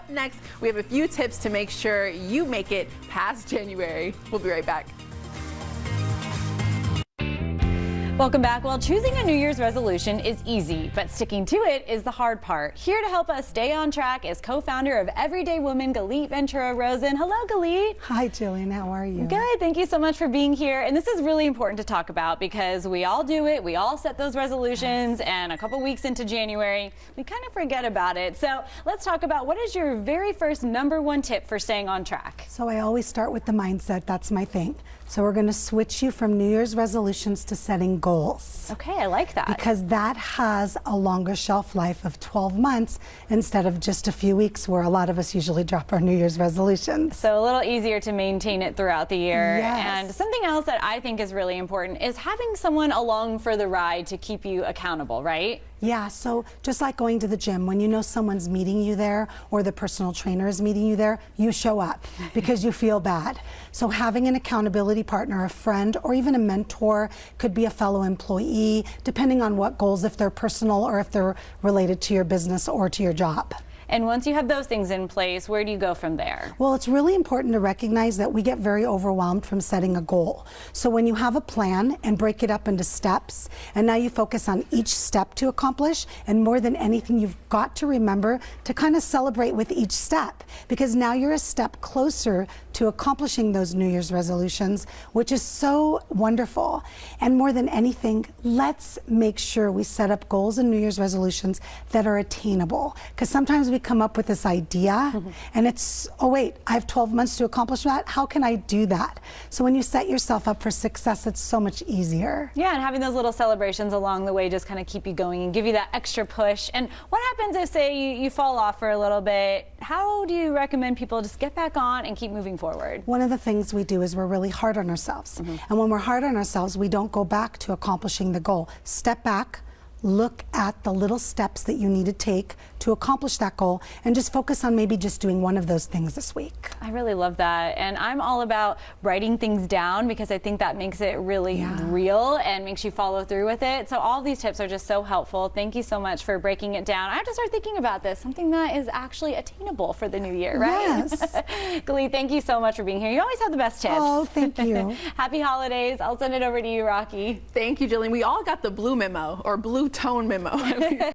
up next, we have a few tips to make sure you make it past January. We'll be right back. Welcome back. Well, choosing a New Year's resolution is easy, but sticking to it is the hard part. Here to help us stay on track is co-founder of Everyday Woman, Galit Ventura-Rozen. Hello, Galit. Hi, Jillian. How are you? Good. Thank you so much for being here. And this is really important to talk about because we all do it. We all set those resolutions, and a couple weeks into January, we kind of forget about it. So let's talk about what is your very first #1 tip for staying on track? So I always start with the mindset. That's my thing. So we're going to switch you from New Year's resolutions to setting goals. Okay, I like that. Because that has a longer shelf life of 12 months instead of just a few weeks where a lot of us usually drop our New Year's resolutions. So a little easier to maintain it throughout the year. Yes. And something else that I think is really important is having someone along for the ride to keep you accountable, right? Yeah, so just like going to the gym, when you know someone's meeting you there or the personal trainer is meeting you there, you show up because you feel bad. So having an accountability partner, a friend, or even a mentor, could be a fellow employee, depending on what goals, if they're personal or if they're related to your business or to your job. And once you have those things in place, where do you go from there? Well, it's really important to recognize that we get very overwhelmed from setting a goal. So when you have a plan and break it up into steps, and now you focus on each step to accomplish, and more than anything, you've got to remember to kind of celebrate with each step, because now you're a step closer to accomplishing those New Year's resolutions, which is so wonderful. And more than anything, let's make sure we set up goals and New Year's resolutions that are attainable, because sometimes we come up with this idea and it's, oh wait, I have 12 months to accomplish that. How can I do that? So when you set yourself up for success, it's so much easier. Yeah, and having those little celebrations along the way just kind of keep you going and give you that extra push. And what happens if, say, you fall off for a little bit? How do you recommend people just get back on and keep moving forward? One of the things we do is we're really hard on ourselves. And when we're hard on ourselves, we don't go back to accomplishing the goal. Step back, look at the little steps that you need to take to accomplish that goal, and just focus on maybe just doing one of those things this week. I really love that, and I'm all about writing things down because I think that makes it really real and makes you follow through with it. So all these tips are just so helpful. Thank you so much for breaking it down. I have to start thinking about this, something that is actually attainable for the new year, right? Yes. Galit, thank you so much for being here. You always have the best tips. Oh, thank you. Happy holidays. I'll send it over to you, Rocky. Thank you, Jillian. We all got the blue memo, or blue tone memo.